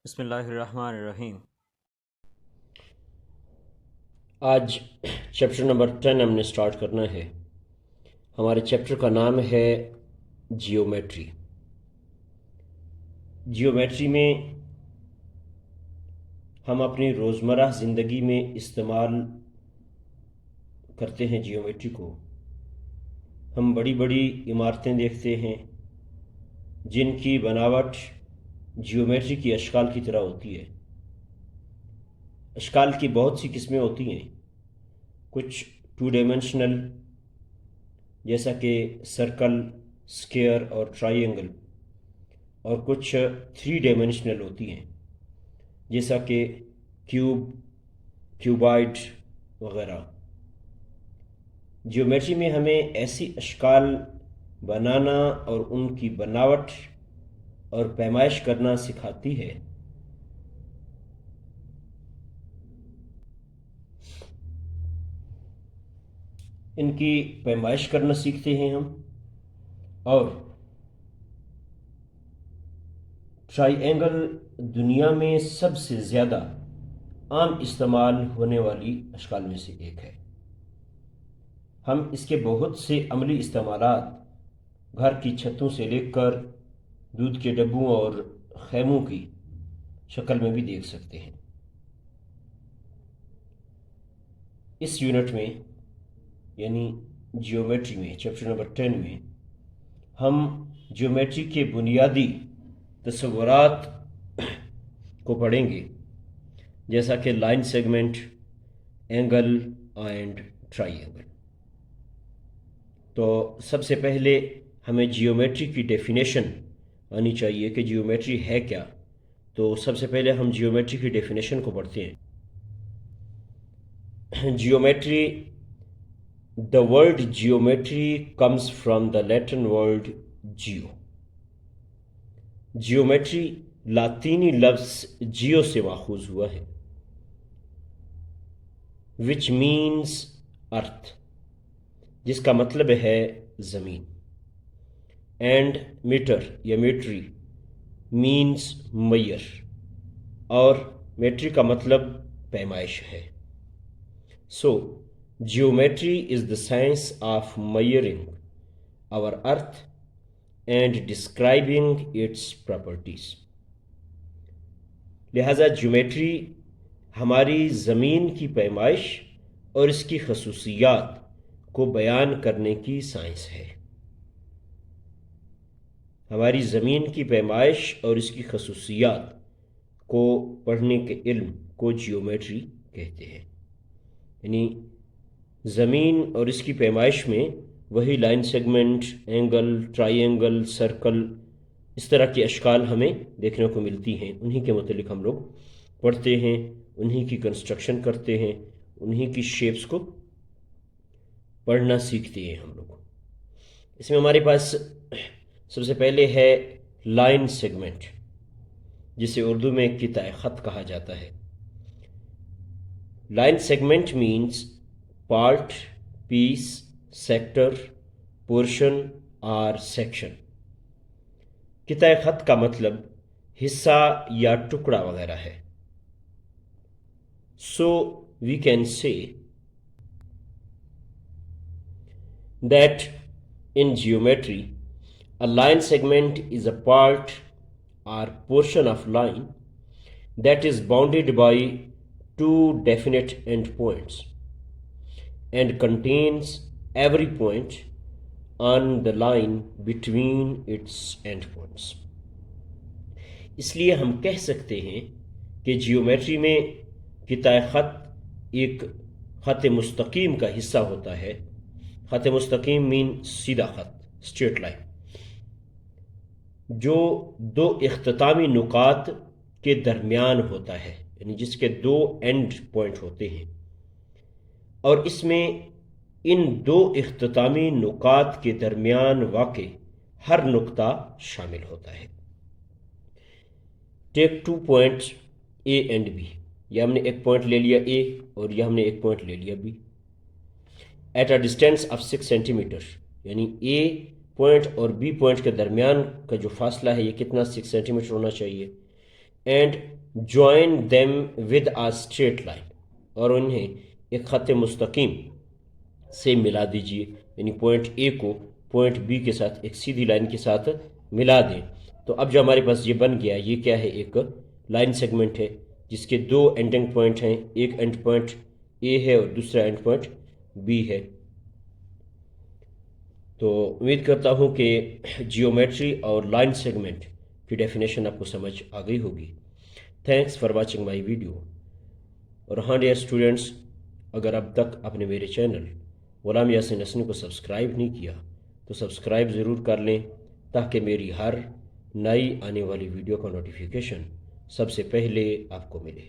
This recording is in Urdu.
بسم اللہ الرحمن الرحیم۔ آج چیپٹر نمبر 10 ہم نے سٹارٹ کرنا ہے۔ ہمارے چیپٹر کا نام ہے جیومیٹری۔ جیومیٹری میں ہم اپنی روزمرہ زندگی میں استعمال کرتے ہیں جیومیٹری کو۔ ہم بڑی بڑی عمارتیں دیکھتے ہیں جن کی بناوٹ جیومیٹری کی اشکال کی طرح ہوتی ہے۔ اشکال کی بہت سی قسمیں ہوتی ہیں، کچھ 2 ڈائمینشنل جیسا کہ سرکل، اسکیئر اور ٹرائی اینگل، اور کچھ 3 ڈائمینشنل ہوتی ہیں جیسا کہ کیوب، کیوبائڈ وغیرہ۔ جیومیٹری میں ہمیں ایسی اشکال بنانا اور ان کی بناوٹ اور پیمائش کرنا سکھاتی ہے۔ ان کی پیمائش کرنا سیکھتے ہیں ہم، اور ٹرائی اینگل دنیا میں سب سے زیادہ عام استعمال ہونے والی اشکال میں سے ایک ہے۔ ہم اس کے بہت سے عملی استعمالات گھر کی چھتوں سے لے کر دودھ کے ڈبوں اور خیموں کی شکل میں بھی دیکھ سکتے ہیں۔ اس یونٹ میں یعنی جیومیٹری میں چیپٹر نمبر 10 میں ہم جیومیٹری کے بنیادی تصورات کو پڑھیں گے، جیسا کہ line segment, angle and try angle. تو سب سے پہلے ہمیں جیومیٹری کی ڈیفینیشن آنی چاہیے کہ جیومیٹری ہے کیا۔ تو سب سے پہلے ہم جیومیٹری کی ڈیفینیشن کو پڑھتے ہیں۔ Geometry, the word geometry comes from the Latin word geo۔ Geometry لاطینی لفظ جیو سے ماخوذ ہوا ہے، which means earth، جس کا مطلب ہے زمین، and meter یا میٹری means میئر، اور میٹری کا مطلب پیمائش ہے۔ So geometry is the science of measuring our earth and describing its properties۔ لہذا جیومیٹری ہماری زمین کی پیمائش اور اس کی خصوصیات کو بیان کرنے کی سائنس ہے۔ ہماری زمین کی پیمائش اور اس کی خصوصیات کو پڑھنے کے علم کو جیومیٹری کہتے ہیں۔ یعنی زمین اور اس کی پیمائش میں وہی line segment, angle, triangle, circle, اس طرح کی اشکال ہمیں دیکھنے کو ملتی ہیں۔ انہی کے متعلق ہم لوگ پڑھتے ہیں، انہی کی کنسٹرکشن کرتے ہیں، انہی کی شیپس کو پڑھنا سیکھتے ہیں ہم لوگ۔ اس میں ہمارے پاس سب سے پہلے ہے لائن سیگمنٹ، جسے اردو میں قطع خط کہا جاتا ہے۔ لائن سیگمنٹ مینس پارٹ، پیس، سیکٹر، پورشن اور سیکشن۔ قطع خط کا مطلب حصہ یا ٹکڑا وغیرہ ہے۔ So we can say that in geometry a line segment is a part or portion of line that is bounded by 2 definite endpoints and contains every point on the line between its endpoints۔ اس لیے ہم کہہ سکتے ہیں کہ جیومیٹری میں قطع خط ایک خط مستقیم کا حصہ ہوتا ہے۔ خط مستقیم مین سیدھا خط، اسٹریٹ لائن، جو 2 اختتامی نقاط کے درمیان ہوتا ہے، یعنی جس کے 2 اینڈ پوائنٹ ہوتے ہیں، اور اس میں ان 2 اختتامی نقاط کے درمیان واقع ہر نقطہ شامل ہوتا ہے۔ ٹیک 2 points A اینڈ B، یہ ہم نے ایک پوائنٹ لے لیا A اور یہ ہم نے ایک پوائنٹ لے لیا B at a distance of 6 centimetre, یعنی A پوائنٹ اور B پوائنٹ کے درمیان کا جو فاصلہ ہے یہ کتنا 6 سینٹی میٹر ہونا چاہیے۔ And join them with a straight line, اور انہیں ایک خط مستقیم سے ملا دیجیے، یعنی پوائنٹ اے کو پوائنٹ بی کے ساتھ ایک سیدھی لائن کے ساتھ ملا دیں۔ تو اب جو ہمارے پاس یہ بن گیا، یہ کیا ہے؟ ایک لائن سیگمنٹ ہے جس کے دو اینڈنگ پوائنٹ ہیں، ایک اینڈ پوائنٹ اے ہے اور دوسرا اینڈ پوائنٹ بی ہے۔ تو امید کرتا ہوں کہ جیومیٹری اور لائن سیگمنٹ کی ڈیفینیشن آپ کو سمجھ آ گئی ہوگی۔ Thanks for watching my video. اور ہاں ڈیئر اسٹوڈنٹس، اگر اب تک آپ نے میرے چینل غلام یاسین حسنی کو سبسکرائب نہیں کیا تو سبسکرائب ضرور کر لیں، تاکہ میری ہر نئی آنے والی ویڈیو کا نوٹیفیکیشن سب سے پہلے آپ کو ملے۔